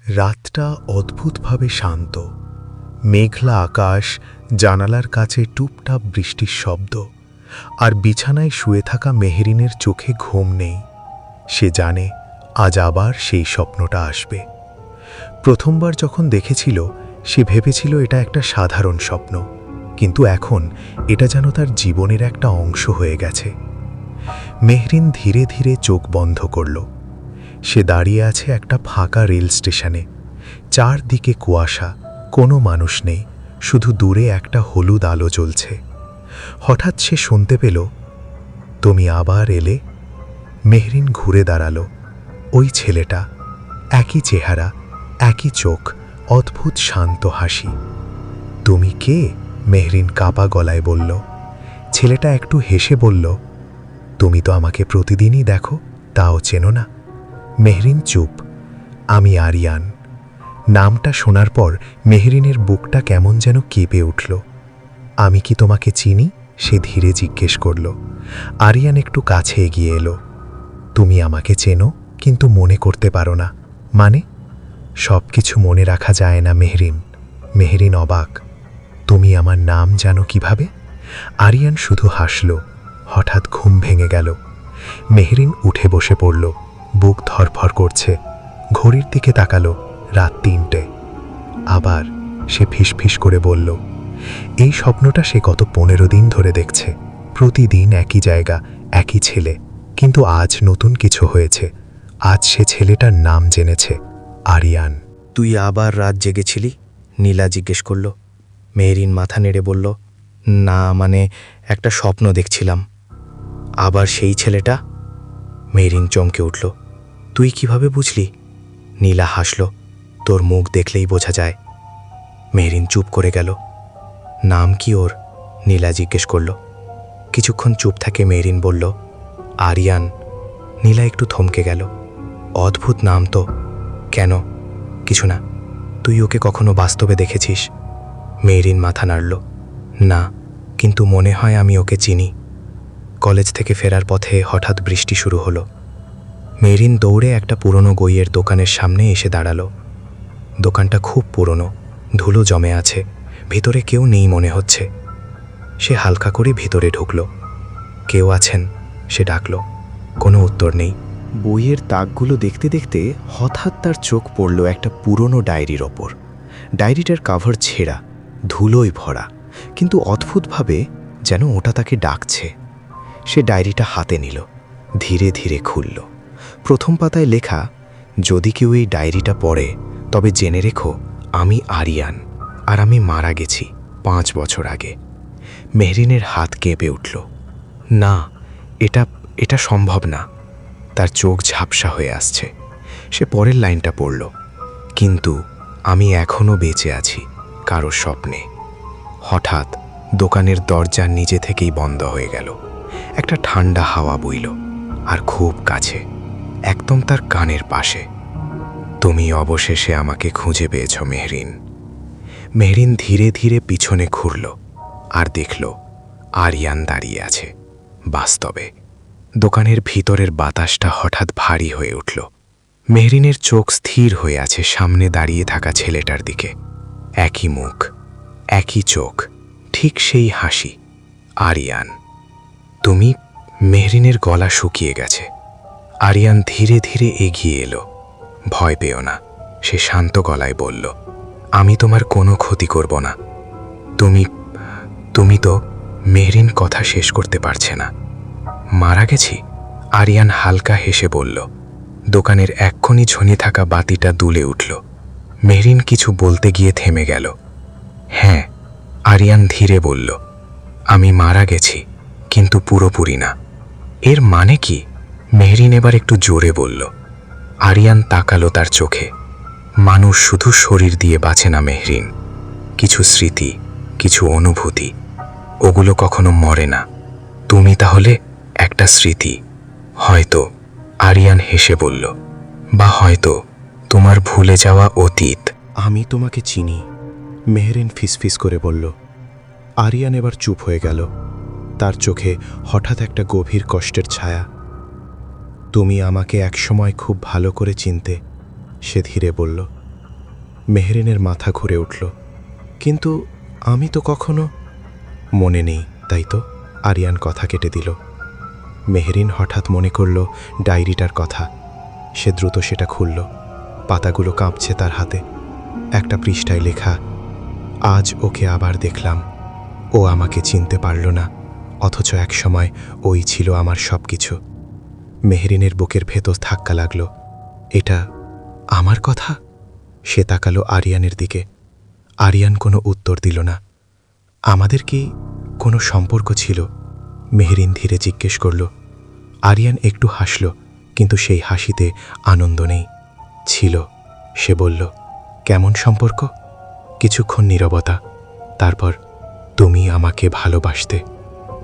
রাতটা অদ্ভুতভাবে শান্ত। মেঘলা আকাশ, জানালার কাছে টুপটাপ বৃষ্টির শব্দ, আর বিছানায় শুয়ে থাকা মেহরিনের চোখে ঘুম নেই। সে জানে আজ আবার সেই স্বপ্নটা আসবে। প্রথমবার যখন দেখেছিল সে ভেবেছিল এটা একটা সাধারণ স্বপ্ন, কিন্তু এখন এটা যেন তার জীবনের একটা অংশ হয়ে গেছে। মেহরিন ধীরে ধীরে চোখ বন্ধ করল। সে দাঁড়িয়ে আছে একটা ফাঁকা রেল স্টেশনে। চারদিকে কুয়াশা, কোনো মানুষ নেই, শুধু দূরে একটা হলুদ আলো জ্বলছে। হঠাৎ সে শুনতে পেল, তুমি আবার এলে। মেহরিন ঘুরে দাঁড়ালো। ওই ছেলেটা, একই চেহারা, একই চোখ, অদ্ভুত শান্ত হাসি। তুমি কে? মেহরিন কাঁপা গলায় বলল। ছেলেটা একটু হেসে বলল, তুমি তো আমাকে প্রতিদিনই দেখো, তাও চেনো না? মেহরিন চুপ। আমি আরিয়ান। নামটা শোনার পর মেহরিনের বুকটা কেমন যেন কেঁপে উঠল। আমি কি তোমাকে চিনি? সে ধীরে জিজ্ঞেস করল। আরিয়ান একটু কাছে এগিয়ে এলো। তুমি আমাকে চেনো, কিন্তু মনে করতে পারো না। মানে? সব কিছু মনে রাখা যায় না মেহরিন। মেহরিন অবাক। তুমি আমার নাম জানো কিভাবে? আরিয়ান শুধু হাসল। হঠাৎ ঘুম ভেঙে গেল। মেহরিন উঠে বসে পড়ল। বুক ধরফর করছে। ঘড়ির দিকে তাকালো, রাত ৩টে। আবার সে ফিসফিস করে বলল, এই স্বপ্নটা সে গত ১৫ দিন ধরে দেখছে। প্রতিদিন একই জায়গা, একই ছেলে। কিন্তু আজ নতুন কিছু হয়েছে। আজ সে ছেলেটার নাম জেনেছে, আরিয়ান। তুই আবার রাত জেগেছিলি? নীলা জিজ্ঞেস করল। মেহরিন মাথা নেড়ে বলল, না, মানে একটা স্বপ্ন দেখছিলাম। আবার সেই ছেলেটা? মেহরিন চমকে উঠল। তুই কিভাবে বুঝলি? নীলা হাসল। তোর মুখ দেখলেই বোঝা যায়। মেহরিন চুপ করে গেল। নাম কি ওর? নীলা জিজ্ঞেস করল। কিছুক্ষণ চুপ থাকে মেহরিন বলল, আরিয়ান। নীলা একটু থমকে গেল। অদ্ভুত নাম তো। কেন? কিছু না। তুই ওকে কখনো বাস্তবে দেখেছিস? মেহরিন মাথা নাড়ল। না, কিন্তু মনে হয় আমি ওকে চিনি। কলেজ থেকে ফেরার পথে হঠাৎ বৃষ্টি শুরু হলো। মেহরিন দৌড়ে একটা পুরনো বইয়ের দোকানের সামনে এসে দাঁড়ালো। দোকানটা খুব পুরনো, ধুলো জমে আছে, ভিতরে কেউ নেই মনে হচ্ছে। সে হালকা করে ভিতরে ঢুকল। কেউ আছেন? সে ডাকল। কোনো উত্তর নেই। বইয়ের তাকগুলো দেখতে দেখতে হঠাৎ তার চোখ পড়ল একটা পুরনো ডায়েরির ওপর। ডায়েরিটার কাভার ছেঁড়া, ধুলোয় ভরা, কিন্তু অদ্ভুতভাবে যেন ওটা তাকে ডাকছে। সে ডায়েরিটা হাতে নিল, ধীরে ধীরে খুলল। প্রথম পাতায় লেখা, যদি কেউ এই ডায়েরিটা পড়ে তবে জেনে রেখো, আমি আরিয়ান, আর আমি মারা গেছি ৫ বছর আগে। মেহরিনের হাত কেঁপে উঠল। না, এটা সম্ভব না। তার চোখ ঝাপসা হয়ে আসছে। সে পরের লাইনটা পড়ল, কিন্তু আমি এখনও বেঁচে আছি কারো স্বপ্নে। হঠাৎ দোকানের দরজা নিজে থেকেই বন্ধ হয়ে গেল। একটা ঠান্ডা হাওয়া বইল, আর খুব কাছে, একদম তার কানের পাশে। তুমি অবশেষে আমাকে খুঁজে পেয়েছ মেহরিন। মেহরিন ধীরে ধীরে পিছনে ঘুরল, আর দেখল আরিয়ান দাঁড়িয়ে আছে বাস্তবে। দোকানের ভিতরের বাতাসটা হঠাৎ ভারী হয়ে উঠল। মেহরিনের চোখ স্থির হয়ে আছে সামনে দাঁড়িয়ে থাকা ছেলেটার দিকে। একই মুখ, একই চোখ, ঠিক সেই হাসি। আরিয়ান, তুমি? মেহরিনের গলা শুকিয়ে গেছে। আরিয়ান ধীরে ধীরে এগিয়ে এলো। ভয় পেও না, সে শান্ত গলায় বলল, আমি তোমার কোনো ক্ষতি করব না। তুমি তো? মেহরিন কথা শেষ করতে পারছে না। মারা গেছি? আরিয়ান হালকা হেসে বলল। দোকানের এক্ষুনি ঝুনি থাকা বাতিটা দুলে উঠল। মেহরিন কিছু বলতে গিয়ে থেমে গেল। হ্যাঁ, আরিয়ান ধীরে বলল, আমি মারা গেছি, কিন্তু পুরোপুরি না। এর মানে কি? মেহরিন এবার একটু জোরে বলল। আরিয়ান তাকালো তার চোখে। মানুষ শুধু শরীর দিয়ে বাঁচে না মেহরিন। কিছু স্মৃতি, কিছু অনুভূতি, ওগুলো কখনো মরে না। তুমি তাহলে একটা স্মৃতি, হয়তো। আরিয়ান হেসে বলল, বা হয়তো তোমার ভুলে যাওয়া অতীত। আমি তোমাকে চিনি, মেহরিন ফিসফিস করে বলল। আরিয়ান এবার চুপ হয়ে গেল। তার চোখে হঠাৎ একটা গভীর কষ্টের ছায়া। তুমি আমাকে একসময় খুব ভালো করে চিনতে, সে ধীরে বলল। মেহরিনের মাথা ঘুরে উঠল। কিন্তু আমি তো কখনো... মনে নেই তাই তো? আরিয়ান কথা কেটে দিল। মেহরিন হঠাৎ মনে করল ডায়েরিটার কথা। সে দ্রুত সেটা খুলল। পাতাগুলো কাঁপছে তার হাতে। একটা পৃষ্ঠায় লেখা, আজ ওকে আবার দেখলাম। ও আমাকে চিনতে পারল না, অথচ একসময় ওই ছিল আমার সব কিছু। মেহরিনের বুকের ভেতর ধাক্কা লাগল। এটা আমার কথা? সে তাকালো আরিয়ানের দিকে। আরিয়ান কোনো উত্তর দিল না। আমাদের কি কোনো সম্পর্ক ছিল? মেহরিন ধীরে জিজ্ঞেস করল। আরিয়ান একটু হাসল, কিন্তু সেই হাসিতে আনন্দ নেই। ছিল, সে বলল। কেমন সম্পর্ক? কিছুক্ষণ নীরবতা। তারপর, তুমি আমাকে ভালোবাসতে।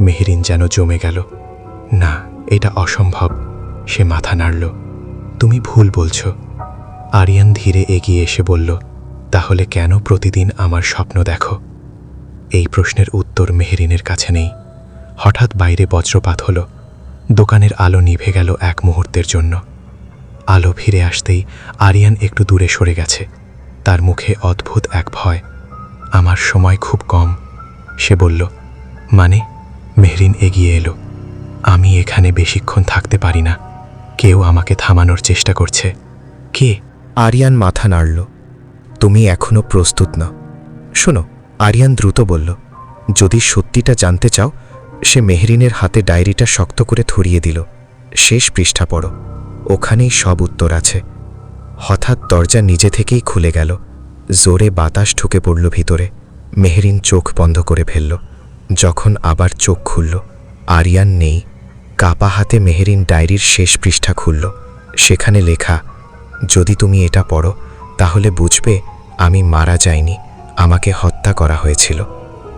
মেহরিন যেন জমে গেল। না, এটা অসম্ভব। সে মাথা নাড়ল। তুমি ভুল বলছো। আরিয়ান ধীরে এগিয়ে এসে বলল, তাহলে কেন প্রতিদিন আমার স্বপ্ন দেখো? এই প্রশ্নের উত্তর মেহরিনের কাছে নেই। হঠাৎ বাইরে বজ্রপাত হলো। দোকানের আলো নিভে গেল এক মুহূর্তের জন্য। আলো ফিরে আসতেই আরিয়ান একটু দূরে সরে গেছে। তার মুখে অদ্ভুত এক ভয়। আমার সময় খুব কম, সে বলল। মানে? মেহরিন এগিয়ে এলো। আমি এখানে বেশিক্ষণ থাকতে পারি না। কেউ আমাকে থামানোর চেষ্টা করছে। কে? আরিয়ান মাথা নাড়ল। তুমি এখনো প্রস্তুত না। শোনো, আরিয়ান দ্রুত বলল। যদি সত্যিটা জানতে চাও, সে মেহরিনের হাতে ডায়েরিটা শক্ত করে ধরিয়ে দিল। শেষ পৃষ্ঠা পড়ো, ওখানেই সব উত্তর আছে। হঠাৎ দরজা নিজে থেকেই খুলে গেল। জোরে বাতাস ঢুকে পড়ল ভিতরে। মেহরিন চোখ বন্ধ করে ফেলল। যখন আবার চোখ খুলল, আরিয়ান নেই। কাপা হাতে মেহরিন ডায়েরির শেষ পৃষ্ঠা খুলল। সেখানে লেখা, যদি তুমি এটা পড়ো তাহলে বুঝবে আমি মারা যাইনি, আমাকে হত্যা করা হয়েছিল।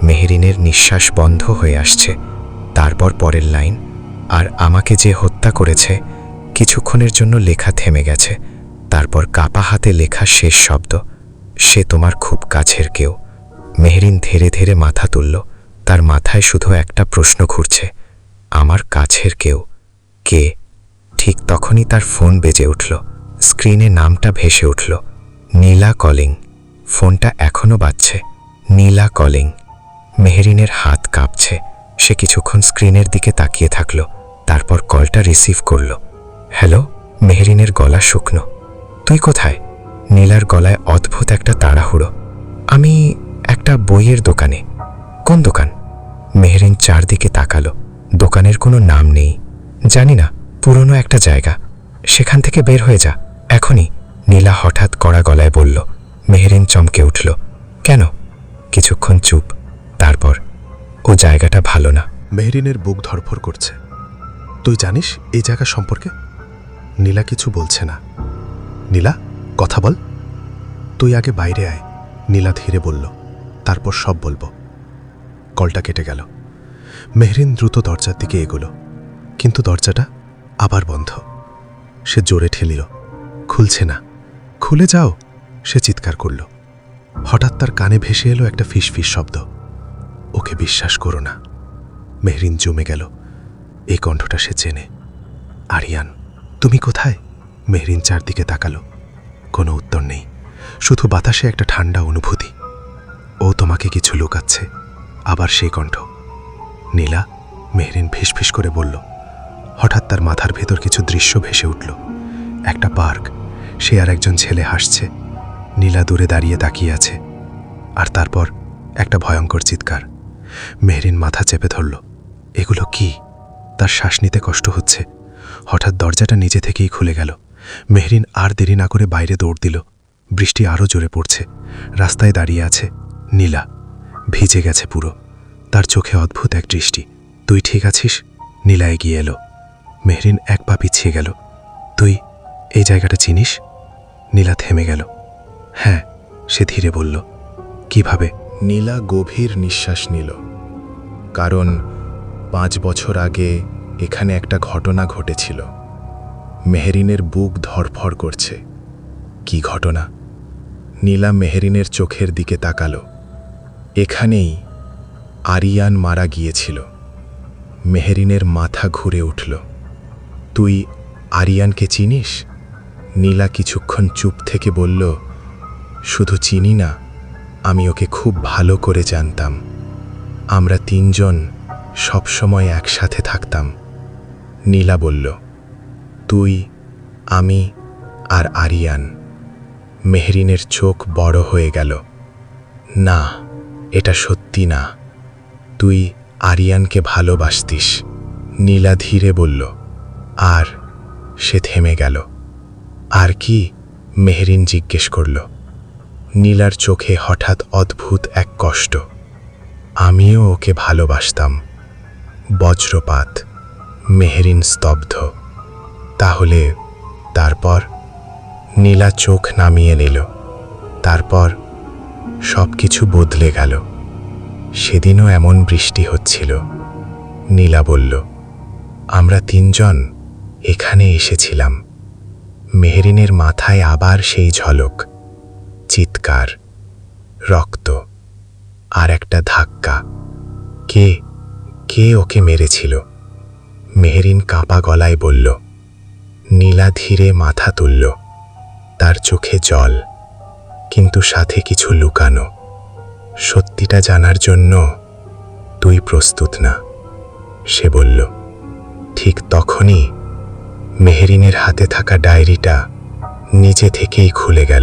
মেহরিনের নিঃশ্বাস বন্ধ হয়ে আসছে। তারপর পরের লাইন, আর আমাকে যে হত্যা করেছে। কিছুক্ষণের জন্য লেখা থেমে গেছে। তারপর কাপা হাতে লেখা শেষ শব্দ, সে তোমার খুব কাছের কেউ। মেহরিন ধীরে ধীরে মাথা তুলল। তার মাথায় শুধু একটা প্রশ্ন ঘুরছে, আমার কাছের কেউ কে? ঠিক তখনই তার ফোন বেজে উঠল। স্ক্রিনে নামটা ভেসে উঠল, নীলা কলিং। ফোনটা এখনও বাজছে। নীলা কলিং। মেহরিনের হাত কাঁপছে। সে কিছুক্ষণ স্ক্রিনের দিকে তাকিয়ে থাকল। তারপর কলটা রিসিভ করল। হ্যালো? মেহরিনের গলা শুকনো। তুই কোথায়? নীলার গলায় অদ্ভুত একটা তাড়াহুড়ো। আমি একটা বইয়ের দোকানে। কোন দোকান? মেহরিন চারদিকে তাকালো। দোকানের কোনো নাম নেই। জানি না, পুরনো একটা জায়গা। সেখান থেকে বের হয়ে যা এখনই, নীলা হঠাৎ কড়া গলায় বলল। মেহরিন চমকে উঠল। কেন? কিছুক্ষণ চুপ। তারপর, ও জায়গাটা ভালো না। মেহরিনের বুক ধড়ফড় করছে। তুই জানিস এই জায়গা সম্পর্কে? নীলা কিছু বলছে না। নীলা, কথা বল। তুই আগে বাইরে আয়, নীলা ধীরে বলল। তারপর সব বলবো। কলটা কেটে গেল। মেহরিন দ্রুত দরজার দিকে এগোলো, কিন্তু দরজাটা আবার বন্ধ। সে জোরে ঠেলিল। খুলছে না। খুলে যাও, সে চিৎকার করল। হঠাৎ তার কানে ভেসে এলো একটা ফিসফিস শব্দ, ওকে বিশ্বাস করো না। মেহরিন জমে গেল। এই কণ্ঠটা সে চেনে। আরিয়ান, তুমি কোথায়? মেহরিন চারদিকে তাকালো। কোনো উত্তর নেই, শুধু বাতাসে একটা ঠান্ডা অনুভূতি। ও তোমাকে কিছু লুকাচ্ছে। আবার সেই কণ্ঠ, নীলা। মেহরিন ফিসফিস করে বলল। হঠাৎ তার মাথার ভেতর কিছু দৃশ্য ভেসে উঠল। একটা পার্ক, সে আর একজন ছেলে হাসছে। নীলা দূরে দাঁড়িয়ে তাকিয়ে আছে। আর তারপর একটা ভয়ঙ্কর চিৎকার। মেহরিন মাথা চেপে ধরল। এগুলো কি? তার শ্বাস নিতে কষ্ট হচ্ছে। হঠাৎ দরজাটা নিজে থেকেই খুলে গেল। মেহরিন আর দেরি না করে বাইরে দৌড় দিল। বৃষ্টি আরও জোরে পড়ছে। রাস্তায় দাঁড়িয়ে আছে নীলা, ভিজে গেছে পুরো। তার চোখে অদ্ভুত এক দৃষ্টি। তুই ঠিক আছিস? নীলা এগিয়ে এলো। মেহরিন এক পা পিছিয়ে গেল। তুই এই জায়গাটা চিনিস? নীলা থেমে গেল। হ্যাঁ, সে ধীরে বলল। কিভাবে? নীলা গভীর নিঃশ্বাস নিল। কারণ 5 বছর আগে এখানে একটা ঘটনা ঘটেছিল। মেহরিনের বুক ধড়ফড় করছে। কি ঘটনা? নীলা মেহরিনের চোখের দিকে তাকালো। এখানেই আরিয়ান মারা গিয়েছিল। মেহরিনের মাথা ঘুরে উঠল। তুই আরিয়ানকে চিনিস? নীলা কিছুক্ষণ চুপ থেকে বলল, শুধু চিনি না, আমি ওকে খুব ভালো করে জানতাম। আমরা তিনজন সবসময় একসাথে থাকতাম। নীলা বলল, তুই, আমি আর আরিয়ান। মেহরিনের চোখ বড় হয়ে গেল। না, এটা সত্যি না। তুই আরিয়ানকে ভালোবাসতিস। নীলা ধীরে বলল। আর? সে থেমে গেল। আর কি? মেহরিন জিজ্ঞেস করল। নীলার চোখে হঠাৎ অদ্ভুত এক কষ্ট। আমিও ওকে ভালোবাসতাম। বজ্রপাত। মেহরিন স্তব্ধ। তাহলে তারপর? নীলা চোখ নামিয়ে নিল। তারপর সব কিছু বদলে গেল। সেদিনও এমন বৃষ্টি হচ্ছিল। নীলা বলল, আমরা তিনজন এখানে এসেছিলাম। মেহরিনের মাথায় আবার সেই ঝলক, চিৎকার, রক্ত, আর একটা ধাক্কা। কে কে ওকে মেরেছিল? মেহরিন কাঁপা গলায় বলল। নীলা ধীরে মাথা তুলল। তার চোখে জল, কিন্তু সাথে কিছু লুকানো। সত্যিটা জানার জন্য তুই প্রস্তুত না, সে বলল। ঠিক তখনই মেহরিনের হাতে থাকা ডায়েরিটা নিজে থেকেই খুলে গেল।